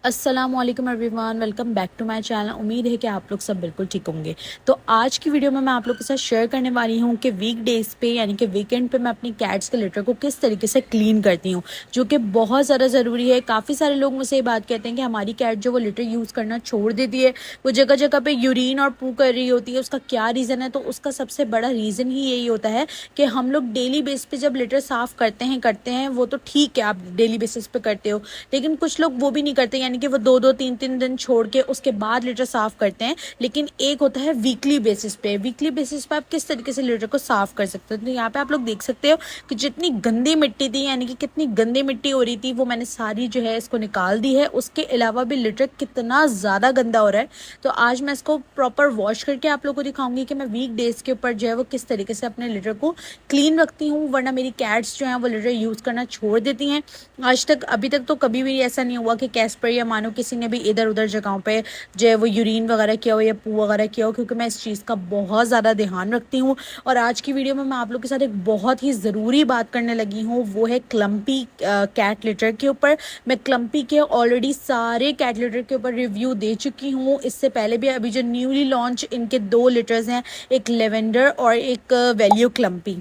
अस्सलामुअलैकुम everyone, welcome back to my channel. उम्मीद है कि आप लोग सब बिल्कुल ठीक होंगे। तो आज की वीडियो में मैं आप लोग के साथ शेयर करने वाली हूँ कि वीक डेज पे यानी कि वीकेंड पे मैं अपनी कैट्स के लिटर को किस तरीके से क्लीन करती हूँ, जो कि बहुत ज़्यादा ज़रूरी है। काफ़ी सारे लोग मुझसे ये बात कहते हैं कि हमारी कैट जो वो लिटर यूज़ करना छोड़ देती है, वो जगह जगह पे यूरिन और पू कर रही होती है। उसका क्या रीज़न है? तो उसका सबसे बड़ा रीज़न ही यही होता है कि हम लोग डेली बेस पे जब लिटर साफ़ करते हैं वो तो ठीक है, आप डेली बेसिस पे करते हो, लेकिन कुछ लोग वो भी नहीं करते, यानी कि वो 2-2 3-3 दिन छोड़ के उसके बाद लिटर साफ करते हैं। लेकिन एक होता है वीकली बेसिस पे। वीकली बेसिस पे आप किस तरीके से लिटर को साफ कर सकते हो। तो यहाँ पे आप लोग देख सकते हो कि जितनी गंदी मिट्टी थी, यानी कि कितनी गंदी मिट्टी हो रही थी, वो मैंने सारी जो है इसको निकाल दी है। उसके अलावा भी लिटर कितना ज़्यादा गंदा हो रहा है। तो आज मैं इसको प्रॉपर वॉश करके आप लोग को दिखाऊंगी कि मैं वीक डेज के ऊपर जो है वो किस तरीके से अपने लिटर को क्लीन रखती हूँ, वरना मेरी कैट्स जो हैं वो लिटर यूज़ करना छोड़ देती हैं। आज तक अभी तक तो कभी भी ऐसा नहीं हुआ कि कैस्पर या मानो किसी ने भी इधर उधर जगहों पे जो है वो यूरिन वगैरह किया हो या पू वगैरह किया हो, क्योंकि मैं इस चीज़ का बहुत ज़्यादा ध्यान रखती हूँ। और आज की वीडियो में मैं आप लोग के साथ एक बहुत ही ज़रूरी बात करने लगी हूँ, वो है क्लम्पी कैट लिटर के ऊपर। मैं क्लम्पी के ऑलरेडी सारे कैट लिटर के ऊपर रिव्यू दे चुकी हूँ इससे पहले भी। अभी जो न्यूली लॉन्च इनके 2 लिटर्स हैं, एक लेवेंडर और एक value clumpy,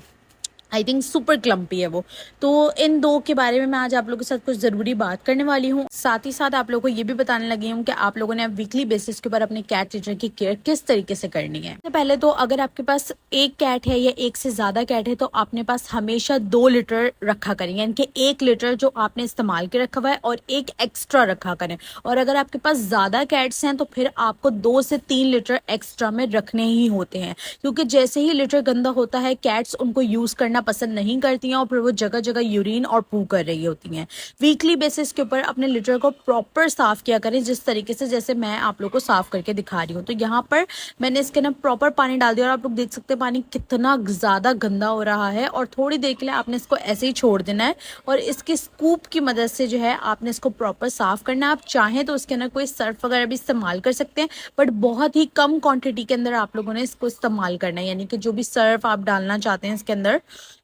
I think super clumpy है वो। तो इन दो के बारे में मैं आज आप लोगों के साथ कुछ ज़रूरी बात करने वाली हूँ। साथ ही साथ आप लोगों को ये भी बताने लगी हूँ कि आप लोगों ने अब वीकली बेसिस के ऊपर अपने कैट लिटर की केयर किस तरीके से करनी है। सबसे पहले तो अगर आपके पास एक कैट है या एक से ज़्यादा कैट है, तो अपने पास हमेशा 2 लिटर रखा करें, यानी कि 1 लिटर जो आपने इस्तेमाल के रखा हुआ है और एक एक्स्ट्रा रखा करें। और अगर आपके पास ज़्यादा कैट्स हैं तो फिर आपको 2 से 3 लिटर एक्स्ट्रा में रखने ही होते हैं, क्योंकि जैसे ही लिटर गंदा होता है कैट्स उनको यूज़ करना पसंद नहीं करती हैं और फिर वो जगह जगह यूरिन और पू कर रही होती हैं। वीकली बेसिस के ऊपर अपने लिटर को प्रॉपर साफ किया करें, जिस तरीके से जैसे मैं आप लोग को साफ करके दिखा रही हूँ। तो यहाँ पर मैंने इसके ना प्रॉपर पानी डाल दिया और आप लोग देख सकते हैं पानी कितना ज़्यादा गंदा हो रहा है। और थोड़ी देर के लिए आपने इसको ऐसे ही छोड़ देना है और इसके स्कूप की मदद से जो है आपने इसको प्रॉपर साफ करना है। आप चाहें तो उसके अंदर कोई सर्फ वगैरह भी इस्तेमाल कर सकते हैं, बट बहुत ही कम क्वांटिटी के अंदर आप लोगों ने इसको इस्तेमाल करना है, यानी कि जो भी सर्फ आप डालना चाहते हैं इसके अंदर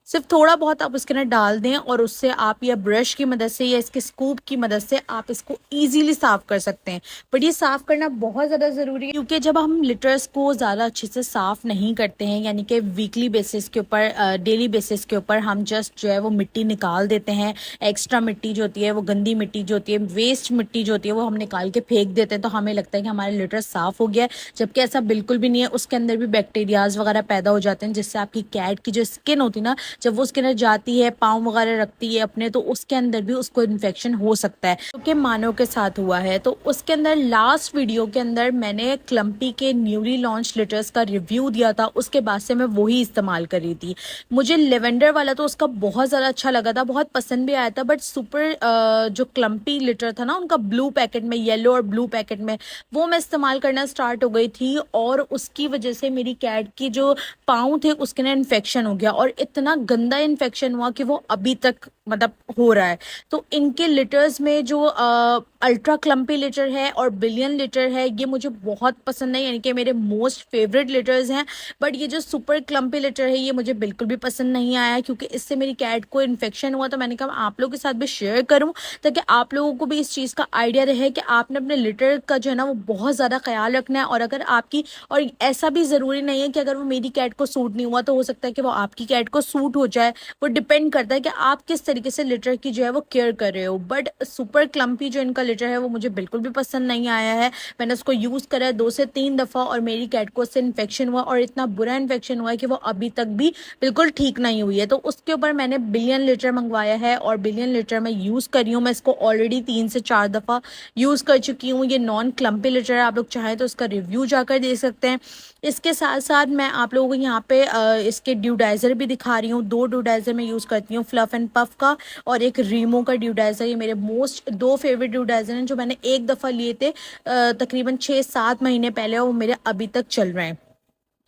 सिर्फ थोड़ा बहुत आप उसके अंदर डाल दें और उससे आप या ब्रश की मदद से या इसके स्कूप की मदद से आप इसको इजीली साफ कर सकते हैं। बट ये साफ करना बहुत ज़्यादा ज़रूरी है, क्योंकि जब हम लिटर्स को ज़्यादा अच्छे से साफ नहीं करते हैं, यानी कि वीकली बेसिस के ऊपर डेली बेसिस के ऊपर हम जस्ट जो है वो मिट्टी निकाल देते हैं। एक्स्ट्रा मिट्टी जो होती है, वो गंदी मिट्टी जो होती है, वेस्ट मिट्टी जो होती है, वो हम निकाल के फेंक देते हैं, तो हमें लगता है कि हमारा लिटर साफ़ हो गया है, जबकि ऐसा बिल्कुल भी नहीं है। उसके अंदर भी बैक्टीरियाज वगैरह पैदा हो जाते हैं, जिससे आपकी कैट की जो स्किन होती है ना, जब वो उसके अंदर जाती है, पाँव वगैरह रखती है अपने, तो उसके अंदर भी उसको इन्फेक्शन हो सकता है, क्योंकि तो मानव के साथ हुआ है। तो उसके अंदर लास्ट वीडियो के अंदर मैंने क्लम्पी के न्यूली लॉन्च लिटर्स का रिव्यू दिया था, उसके बाद से मैं वही इस्तेमाल कर रही थी। मुझे लेवेंडर वाला तो उसका बहुत ज़्यादा अच्छा लगा था, बहुत पसंद भी आया था, बट सुपर जो क्लम्पी लिटर था ना उनका ब्लू पैकेट में, येलो और ब्लू पैकेट में, वो मैं इस्तेमाल करना स्टार्ट हो गई थी और उसकी वजह से मेरी कैट की जो पाँव थे उसके ना इन्फेक्शन हो गया और इतना गंदा इन्फेक्शन हुआ कि वो अभी तक मतलब हो रहा है। तो इनके लिटर्स में जो अल्ट्रा क्लम्पी लिटर है और बिलियन लिटर है, ये मुझे बहुत पसंद है, यानी कि मेरे मोस्ट फेवरेट लिटर्स हैं। बट ये जो सुपर क्लम्पी लिटर है ये मुझे बिल्कुल भी पसंद नहीं आया, क्योंकि इससे मेरी कैट को इन्फेक्शन हुआ। तो मैंने कहा आप लोगों के साथ भी शेयर करूं, ताकि आप लोगों को भी इस चीज़ का आइडिया रहे कि आपने अपने लिटर का जो है ना वो बहुत ज़्यादा ख्याल रखना है। और अगर आपकी, और ऐसा भी ज़रूरी नहीं है कि अगर वो मेरी कैट को सूट नहीं हुआ तो हो सकता है कि वो आपकी कैट को सूट हो जाए। वो डिपेंड करता है कि आप किस तरीके से लिटर की जो है वो केयर कर रहे हो। बट सुपर क्लम्पी जो इनका लिटर है वो मुझे बिल्कुल भी पसंद नहीं आया है। मैंने उसको यूज़ करा है 2 से 3 दफ़ा और मेरी कैट को उससे इन्फेक्शन हुआ और इतना बुरा इन्फेक्शन हुआ है कि वो अभी तक भी बिल्कुल ठीक नहीं हुई है। तो उसके ऊपर मैंने बिलियन लिटर मंगवाया है और बिलियन लिटर मैं यूज़ कर रही हूँ। मैं इसको ऑलरेडी 3 से 4 दफ़ा यूज़ कर चुकी हूँ। ये नॉन क्लम्पी लिटर है, आप लोग चाहें तो उसका रिव्यू जाकर देख सकते हैं। इसके साथ साथ मैं आप लोगों को यहाँ पे इसके ड्यूडाइज़र भी दिखा रही हूँ। 2 ड्यूडाइज़र मैं यूज़ करती हूँ, फ्लफ एंड पफ का और एक रीमो का ड्यूडाइज़र। ये मेरे मोस्ट 2 फेवरेट ड्यूडाइज़र हैं, जो मैंने एक दफ़ा लिए थे तकरीबन 6-7 महीने पहले और वो मेरे अभी तक चल रहे हैं।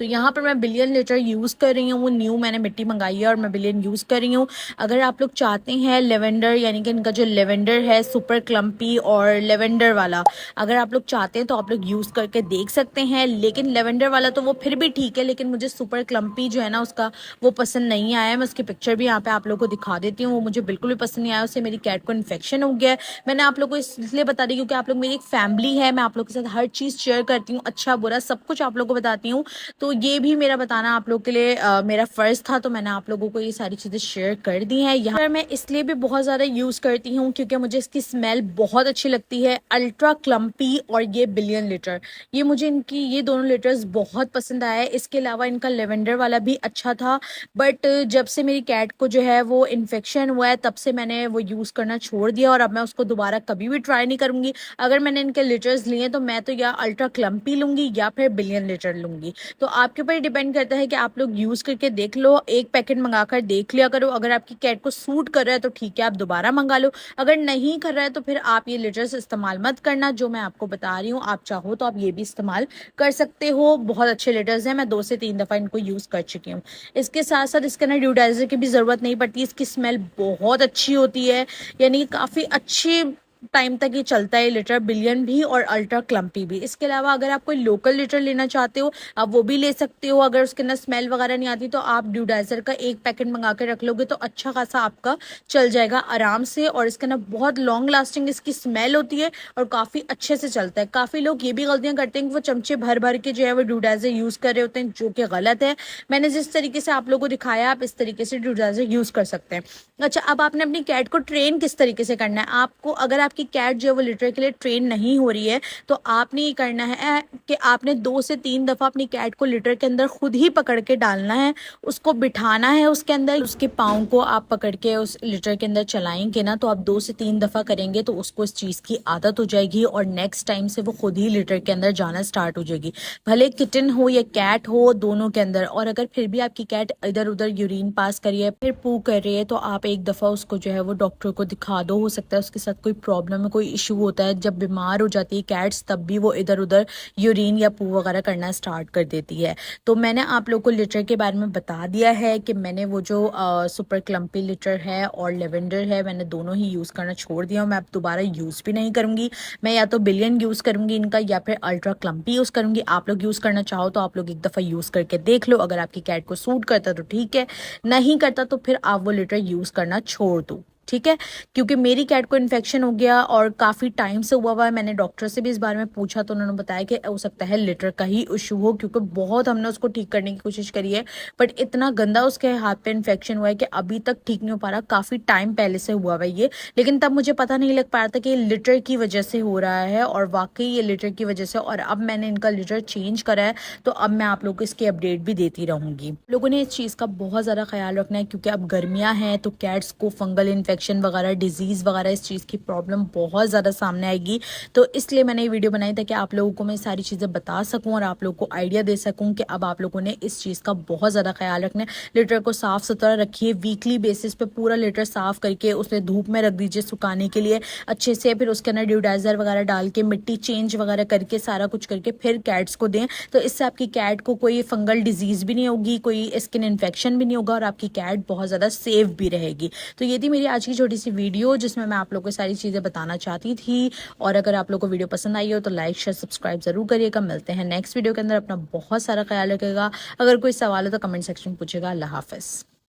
तो यहाँ पर मैं बिलियन लीटर यूज़ कर रही हूँ, वो न्यू मैंने मिट्टी मंगाई है और मैं बिलियन यूज़ कर रही हूँ। अगर आप लोग चाहते हैं लेवेंडर, यानी कि इनका जो लेवेंडर है सुपर क्लम्पी और लेवेंडर वाला, अगर आप लोग चाहते हैं तो आप लोग यूज़ करके देख सकते हैं। लेकिन लेवेंडर वाला तो वो फिर भी ठीक है, लेकिन मुझे सुपर क्लम्पी जो है ना उसका वो पसंद नहीं आया। मैं उसकी पिक्चर भी यहाँ पे आप लोग को दिखा देती हूँ, वो मुझे बिल्कुल भी पसंद नहीं आया, उससे मेरी कैट को इन्फेक्शन हो गया है। मैंने आप लोग को इसलिए बता दी क्योंकि आप लोग मेरी एक फैमिली है, मैं आप लोग के साथ हर चीज़ शेयर करती हूँ, अच्छा बुरा सब कुछ आप लोग को बताती हूँ। तो ये भी मेरा बताना आप लोग के लिए मेरा फ़र्ज़ था, तो मैंने आप लोगों को ये सारी चीज़ें शेयर कर दी हैं। यहाँ पर मैं इसलिए भी बहुत ज़्यादा यूज़ करती हूँ क्योंकि मुझे इसकी स्मेल बहुत अच्छी लगती है। अल्ट्रा क्लम्पी और ये बिलियन लीटर, ये मुझे इनकी ये दोनों लीटर्स बहुत पसंद आया है। इसके अलावा इनका लेवेंडर वाला भी अच्छा था, बट जब से मेरी कैट को जो है वो इन्फेक्शन हुआ है तब से मैंने वो यूज़ करना छोड़ दिया और अब मैं उसको दोबारा कभी भी ट्राई नहीं करूँगी। अगर मैंने इनके लीटर्स लिए तो मैं तो या अल्ट्रा क्लम्पी लूँगी या फिर बिलियन लीटर लूँगी। तो आपके ऊपर डिपेंड करता है कि आप लोग यूज़ करके देख लो, एक पैकेट मंगा कर देख लिया करो। अगर आपकी कैट को सूट कर रहा है तो ठीक है, आप दोबारा मंगा लो। अगर नहीं कर रहा है तो फिर आप ये लीटर्स इस्तेमाल मत करना, जो मैं आपको बता रही हूँ। आप चाहो तो आप ये भी इस्तेमाल कर सकते हो, बहुत अच्छे लीटर्स हैं, मैं 2 से 3 दफ़ा इनको यूज़ कर चुकी हूँ। इसके साथ साथ इसके अंदर ड्यूडाइजर की भी ज़रूरत नहीं पड़ती, इसकी स्मेल बहुत अच्छी होती है, यानी काफ़ी अच्छी टाइम तक ये चलता है लीटर, बिलियन भी और अल्ट्रा क्लम्पी भी। इसके अलावा अगर आप कोई लोकल लीटर लेना चाहते हो आप वो भी ले सकते हो। अगर उसके अंदर स्मेल वगैरह नहीं आती तो आप ड्यूडाइजर का एक पैकेट मंगा के रख लोगे तो अच्छा खासा आपका चल जाएगा आराम से, और इसके अंदर बहुत लॉन्ग लास्टिंग इसकी स्मेल होती है और काफ़ी अच्छे से चलता है। काफ़ी लोग ये भी गलतियाँ करते हैं कि वो चमचे भर भर के जो है वो ड्यूडाइजर यूज़ कर रहे होते हैं, जो कि गलत है। मैंने जिस तरीके से आप लोगों को दिखाया आप इस तरीके से ड्यूडाइजर यूज़ कर सकते हैं। अच्छा, अब आपने अपनी कैट को ट्रेन किस तरीके से करना है आपको, अगर आपकी कैट जो है वो लिटर के लिए ट्रेन नहीं हो रही है तो आपने ये करना है कि आपने 2 से 3 दफ़ा अपनी कैट को लिटर के अंदर खुद ही पकड़ के डालना है, उसको बिठाना है उसके अंदर, उसके पाँव को आप पकड़ के उस लिटर के अंदर चलाएंगे ना तो आप 2 से 3 दफ़ा करेंगे तो उसको इस चीज़ की आदत हो जाएगी और नेक्स्ट टाइम से वो खुद ही लिटर के अंदर जाना स्टार्ट हो जाएगी, भले किटन हो या कैट हो, दोनों के अंदर। और अगर फिर भी आपकी कैट इधर उधर यूरिन पास कर रही है फिर पू कर रही है तो आप एक दफ़ा उसको जो है वो डॉक्टर को दिखा दो, हो सकता है उसके साथ कोई प्रॉब्लम है, कोई इशू होता है। जब बीमार हो जाती है कैट्स तब भी वो इधर उधर यूरिन या पू वगैरह करना स्टार्ट कर देती है। तो मैंने आप लोग को लिटर के बारे में बता दिया है कि मैंने वो जो सुपर क्लम्पी लिटर है और लेवेंडर है मैंने दोनों ही यूज़ करना छोड़ दिया हूँ। मैं अब दोबारा यूज़ भी नहीं करूँगी, मैं या तो बिलियन यूज़ करूँगी इनका या फिर अल्ट्रा क्लम्पी यूज़ करूँगी। आप लोग यूज़ करना चाहो तो आप लोग एक दफ़ा यूज़ करके देख लो, अगर आपकी कैट को सूट करता तो ठीक है, नहीं करता तो फिर आप वो लिटर यूज़ करना छोड़ दो, ठीक है। क्योंकि मेरी कैट को इन्फेक्शन हो गया और काफ़ी टाइम से हुआ है, मैंने डॉक्टर से भी इस बारे में पूछा तो उन्होंने बताया कि हो सकता है लिटर का ही इशू हो, क्योंकि बहुत हमने उसको ठीक करने की कोशिश करी है बट इतना गंदा उसके हाथ पे इन्फेक्शन हुआ है कि अभी तक ठीक नहीं हो पा रहा। काफ़ी टाइम पहले से हुआ है ये, लेकिन तब मुझे पता नहीं लग पा रहा था कि ये लिटर की वजह से हो रहा है और वाकई ये लिटर की वजह से। और अब मैंने इनका लिटर चेंज करा है तो अब मैं आप लोग को इसकी अपडेट भी देती रहूँगी। लोगों ने इस चीज़ का बहुत ज़्यादा ख्याल रखना है क्योंकि अब गर्मियाँ हैं तो कैट्स को फंगल इन्फेक्शन वगैरह, डिजीज़ वगैरह, इस चीज़ की प्रॉब्लम बहुत ज़्यादा सामने आएगी। तो इसलिए मैंने ये वीडियो बनाई ताकि आप लोगों को मैं सारी चीज़ें बता सकूं और आप लोगों को आइडिया दे सकूं कि अब आप लोगों ने इस चीज़ का बहुत ज़्यादा ख्याल रखना है। लिटर को साफ़ सुथरा रखिए, वीकली बेसिस पे पूरा लिटर साफ़ करके उसे धूप में रख दीजिए सुखाने के लिए अच्छे से, फिर उसके अंदर ड्यूडाइजर वगैरह डाल के मिट्टी चेंज वगैरह करके सारा कुछ करके फिर कैट्स को दें। तो इससे आपकी कैट को कोई फंगल डिजीज़ भी नहीं होगी, कोई स्किन इन्फेक्शन भी नहीं होगा और आपकी कैट बहुत ज़्यादा सेफ भी रहेगी। तो ये थी मेरी आज की छोटी सी वीडियो जिसमें मैं आप लोगों को सारी चीज़ें बताना चाहती थी। और अगर आप लोगों को वीडियो पसंद आई हो तो लाइक शेयर सब्सक्राइब जरूर करिएगा। मिलते हैं नेक्स्ट वीडियो के अंदर, अपना बहुत सारा ख्याल रखेगा। अगर कोई सवाल हो तो कमेंट सेक्शन में पूछेगा। अल्लाह हाफिज़।